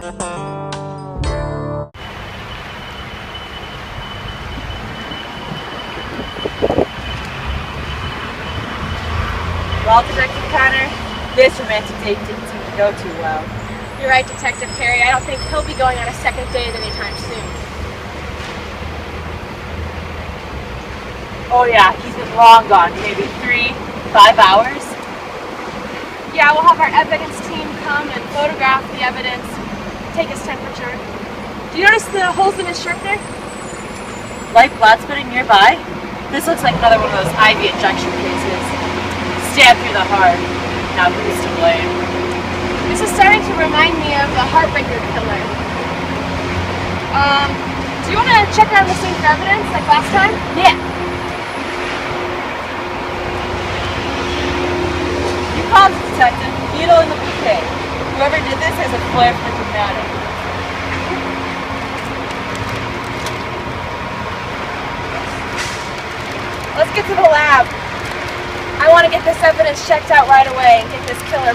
Well, Detective Connor, this romantic date didn't seem to go too well. You're right, Detective Carey. I don't think he'll be going on a second date anytime soon. Oh yeah, he's been long gone, maybe 3-5 hours. Yeah, we'll have our evidence team come and photograph the evidence, take his temperature. Do you notice the holes in his shirt there? Light blood spitting nearby? This looks like another one of those IV injection cases. Stabbed through the heart. Now who's to blame? This is starting to remind me of the Heartbreaker killer. Do you want to check around the scene for evidence like last time? Yeah. You called it, Detective. Needle in the bouquet. Whoever did this has a flair for dramatic. Let's get to the lab. I want to get this evidence checked out right away and get this killer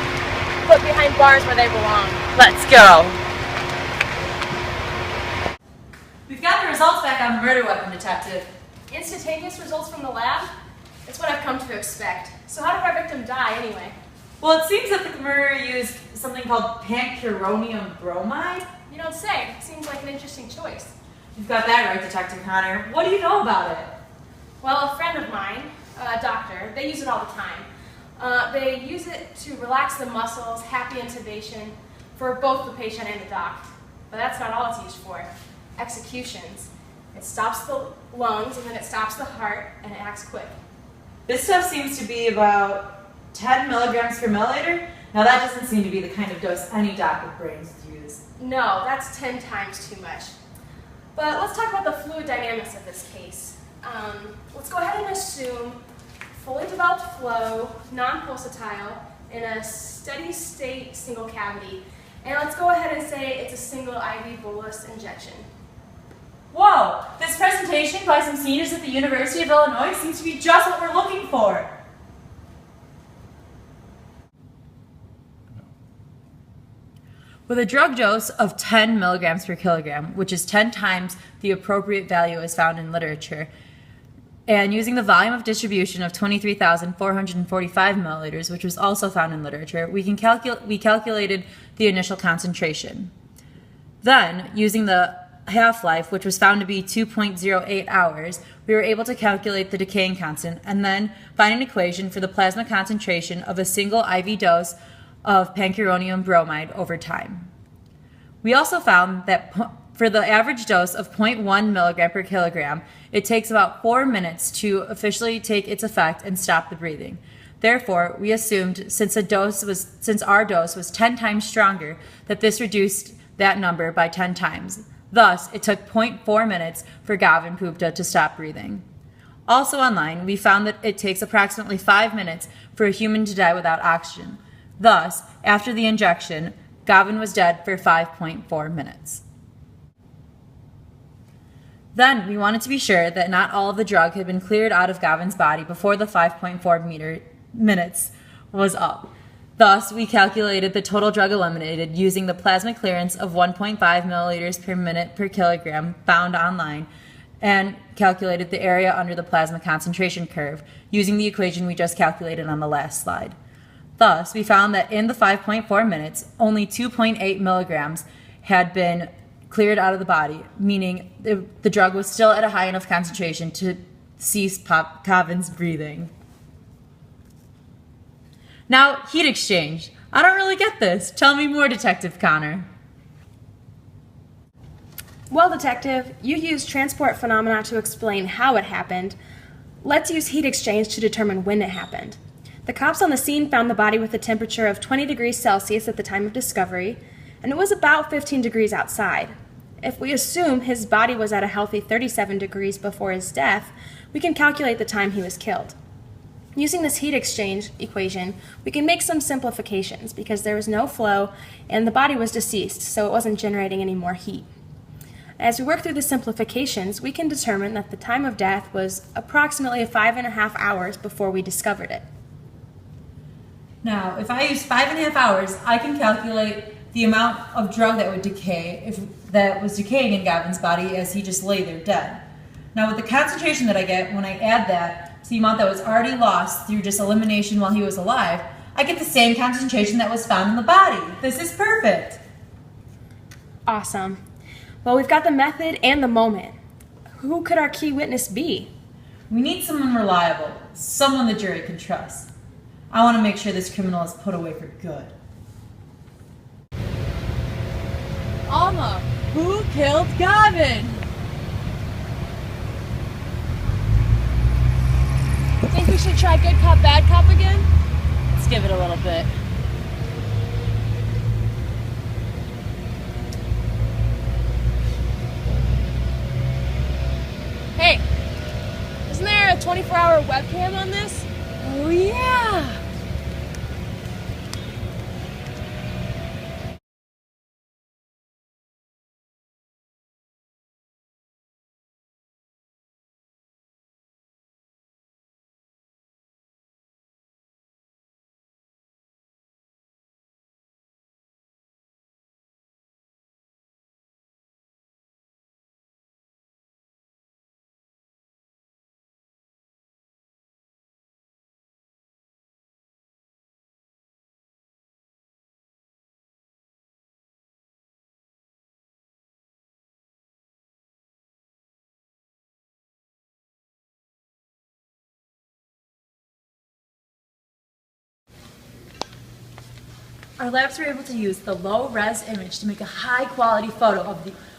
put behind bars where they belong. Let's go. We've got the results back on the murder weapon, Detective. Instantaneous results from the lab? That's what I've come to expect. So how did our victim die anyway? Well, it seems that the murderer used something called pancuronium bromide. You don't say. Seems like an interesting choice. You've got that right, Detective Connor. What do you know about it? Well, a friend of mine, a doctor, they use it all the time. They use it to relax the muscles, happy intubation, for both the patient and the doc. But that's not all it's used for. Executions. It stops the lungs, and then it stops the heart, and it acts quick. This stuff seems to be about 10 milligrams per milliliter. Now that doesn't seem to be the kind of dose any doc with brains would use. No, that's 10 times too much. But let's talk about the fluid dynamics of this case. Let's go ahead and assume fully developed flow, non-pulsatile, in a steady state single cavity. And let's go ahead and say it's a single IV bolus injection. Whoa! This presentation by some seniors at the University of Illinois seems to be just what we're looking for. With a drug dose of 10 milligrams per kilogram, which is 10 times the appropriate value as found in literature, and using the volume of distribution of 23,445 milliliters, which was also found in literature, we calculated the initial concentration. Then, using the half-life, which was found to be 2.08 hours, we were able to calculate the decaying constant and then find an equation for the plasma concentration of a single IV dose of pancuronium bromide over time. We also found that for the average dose of 0.1 milligram per kilogram, it takes about 4 minutes to officially take its effect and stop the breathing. Therefore, we assumed since our dose was 10 times stronger, that this reduced that number by 10 times. Thus, it took 0.4 minutes for Gavin Pupta to stop breathing. Also online, we found that it takes approximately 5 minutes for a human to die without oxygen. Thus, after the injection, Gavin was dead for 5.4 minutes. Then, we wanted to be sure that not all of the drug had been cleared out of Gavin's body before the 5.4 minutes was up. Thus, we calculated the total drug eliminated using the plasma clearance of 1.5 milliliters per minute per kilogram found online, and calculated the area under the plasma concentration curve using the equation we just calculated on the last slide. Thus, we found that in the 5.4 minutes, only 2.8 milligrams had been cleared out of the body, meaning the drug was still at a high enough concentration to cease Gavin's breathing. Now, heat exchange. I don't really get this. Tell me more, Detective Connor. Well, Detective, you used transport phenomena to explain how it happened. Let's use heat exchange to determine when it happened. The cops on the scene found the body with a temperature of 20 degrees Celsius at the time of discovery, and it was about 15 degrees outside. If we assume his body was at a healthy 37 degrees before his death, we can calculate the time he was killed. Using this heat exchange equation, we can make some simplifications because there was no flow and the body was deceased, so it wasn't generating any more heat. As we work through the simplifications, we can determine that the time of death was approximately 5.5 hours before we discovered it. Now, if I use 5.5 hours, I can calculate the amount of drug that would decay, that was decaying in Gavin's body as he just lay there dead. Now with the concentration that I get when I add that to the amount that was already lost through just elimination while he was alive, I get the same concentration that was found in the body. This is perfect. Awesome. Well, we've got the method and the moment. Who could our key witness be? We need someone reliable, someone the jury can trust. I want to make sure this criminal is put away for good. Alma, who killed Gavin? Think we should try good cop, bad cop again? Let's give it a little bit. Hey, isn't there a 24-hour webcam on this? Oh yeah! Our labs were able to use the low-res image to make a high-quality photo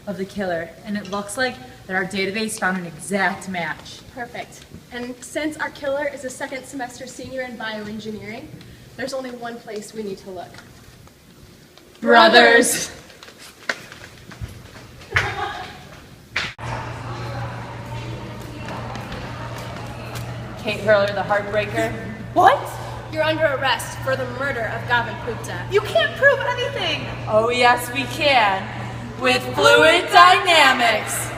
of the killer, and it looks like that our database found an exact match. Perfect. And since our killer is a second semester senior in bioengineering, there's only one place we need to look. Brothers! Kate Hurler, the heartbreaker. What? You're under arrest for the murder of Gavin Gupta. You can't prove anything! Oh yes we can, with fluid dynamics!